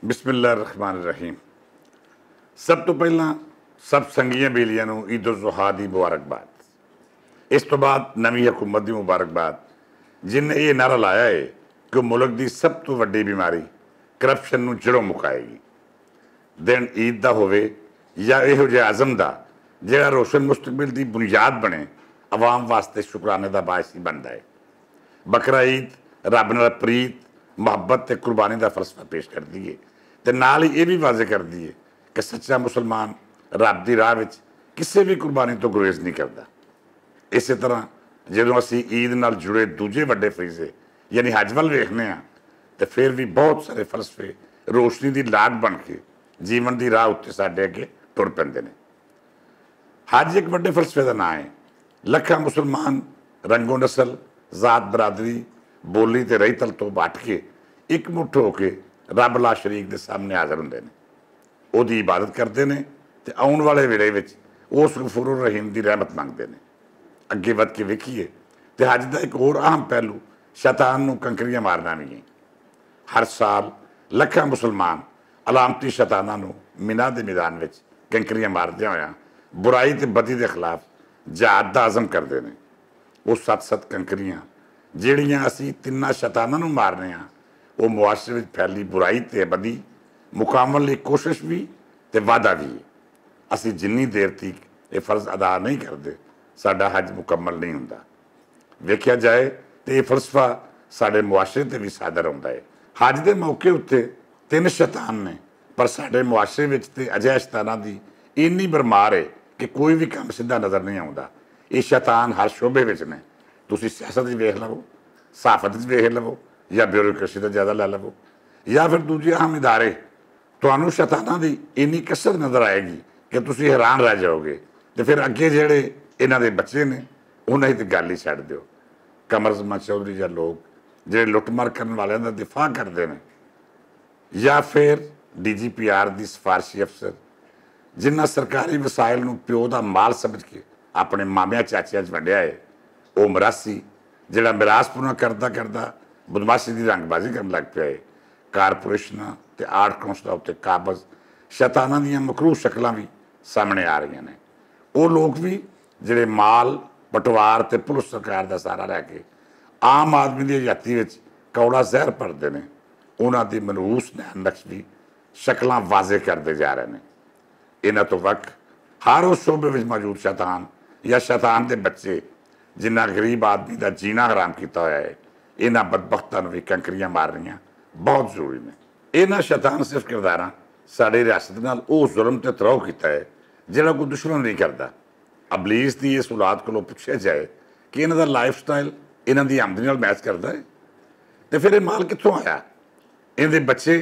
बिस्मिल्लाहिर्रहमानिर्रहीम। सब तो पहला सब संघीय बेलियां नूं ईद उल जुहा दी मुबारकबाद। इस तो बाद नवीं हुकूमत दी मुबारकबाद जिन्हें ये नारा लाया है कि मुल्क की सब तो वड्डी बीमारी करप्शन नूं जड़ों मुकाएगी। दिन ईद का होवे या इहो जिहे आज़म का जिहड़ा रोशन मुस्तकबिल की बुनियाद बने, आवाम वास्ते शुकराने का बायस ही बनता है। बकरा ईद रब नाल प्रीत मुहब्बत ते कुर्बानी का फलसफा पेश करती है ते नाल ही ये भी वाजे करती है कि सच्चा मुसलमान रब की राह विच किसी भी कुर्बानी तो गुरेज नहीं करता। इस तरह जो असी ईद नाल जुड़े दूजे वड्डे फरीजे यानी हज वल वेखने तो फिर भी बहुत सारे फलसफे रोशनी की लाट बन के जीवन की राह उत्ते साडे अगे तुर पैंदे ने। हज एक वड्डे फलसफे का नाम है। लखा मुसलमान रंगो नस्ल जात बरादरी बोली ते रही तल तो बट के एक मुठ होके रब ला शरीक के सामने हाज़र होंदे ने, उहदी इबादत करते हैं तो आने वाले वेले विच उस गफूर रहीम की रहमत मंगते हैं। अगे वध के वेखीए तो हज का एक होर अहम पहलू शैतान नूं कंकरियां मारना भी है। हर साल लखा मुसलमान अलामती शैतानां नूं मिना के मैदान में कंकरियां मारदे होया बुराई ते बदी के खिलाफ जहाद का आज़म करते हैं। वो सत कंकरियां ਜਿਹੜੀਆਂ ਅਸੀਂ ਤਿੰਨਾਂ शैतानां नूं मारने वो मुआशरे में फैली बुराई ते बदी मुकामल ਲਈ कोशिश भी ते वादा भी है। ਅਸੀਂ जिन्नी देर तक ये फर्ज अदा नहीं करते साडा हज मुकम्मल नहीं हुंदा। वेखिया जाए तो ये फलसफा साडे मुआशरे ते भी सादर हुंदा है। हज के मौके उत्ते तीन शैतान ने पर साडे मुआशरे विच ते अजिहा शैतानां दी इन्नी भरमार है कि कोई भी काम सीधा नज़र नहीं आउंदा। ये शैतान हर शोबे विच ने। तुसी सियासत वेख लवो, सहाफत वेख लवो या ब्यूरोक्रेसी का ज़्यादा लै लवो या फिर दूजे अहम इदारे, तुहानूं शैतानां दी इन्नी कसरत नज़र आएगी कि तुसी हैरान रह जाओगे। तो फिर अगे जिहड़े इन्हां दे बच्चे ने उन्हां दी गल ही छड्ड दिओ। कमर ज़मान चौधरी या लोग जिहड़े लुੱਟਮਾਰ करन वालियां दा दिफा करते हैं या फिर DGPR दी सिफारशी अफसर जिन्हां सरकारी वसाइल नूं प्यो दा माल समझ के अपने मामिया चाचिया च वंडिया है, वो मरासी जिहड़ा मिरास पूरा करता करता बदमाशी की रंगबाजी करन लग पिया है। कारपोरेशनां ते आर्ट कौंसलां उत्ते काबज़ शैतानां दीयां मकरूह शक्लां भी सामने आ रही ने। वो लोग भी जिहड़े माल पटवार ते पुलिस सरकार का सहारा लैके आम आदमी की हयाती विच कौड़ा जहर भरते हैं, उन्हां दी मनहूस नैन भी शक्लां वाजे करते जा रहे हैं। इन्हां तो वक हर उस शोबे में मौजूद शैतान या शैतान के बच्चे जिन्ना गरीब आदमी का जीना हराम किया होया है, इन्हां बदबख्तां नूं भी कंकरियां मारनियां बहुत जरूरी ने। इन्हां शैतान सिर्फ किरदारां साडी रियासत नाल वो जुल्म ते तराह कीता है जिहड़ा कोई दुश्मन नहीं करता। अबलीस की इस औलाद कोलों पुछया जाए कि इन्हां दा लाइफ स्टाइल इन्हां दी आमदनी नाल मैच करता है तो फिर ये माल कित्थों आया? इहदे बच्चे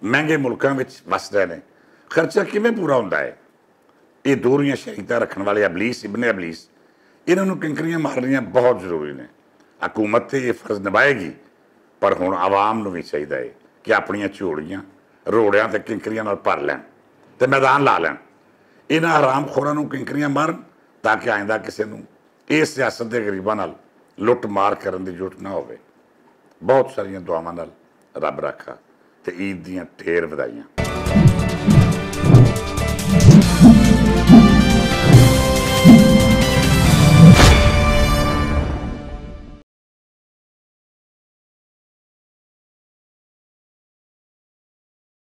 महंगे मुल्कां विच वस रहे हैं, खर्चा किवें पूरा हुंदा है? ये दोहरियां शरीयतां रखण वाले अबलीस इबने अबलीस इन्होंने कंकरियां मारनियां बहुत जरूरी ने। हुकूमत तो ये फर्ज निभाएगी पर हुण आवाम नूं भी चाहिए है कि अपनियां झोलियां रोड़ियां ते कंकरियां नाल भर लैण ते मैदान ला लैण। इन्हां हराम खोरां नूं कंकरियां मारन ताकि आइंदा किसी नूं इस सियासत के गरीबां नाल लुੱਟ मार करन दी जरूरत ना होवे। बहुत सारियां दुआवां नाल रब राखा ते ईद दीयां ढेर वधाइयां।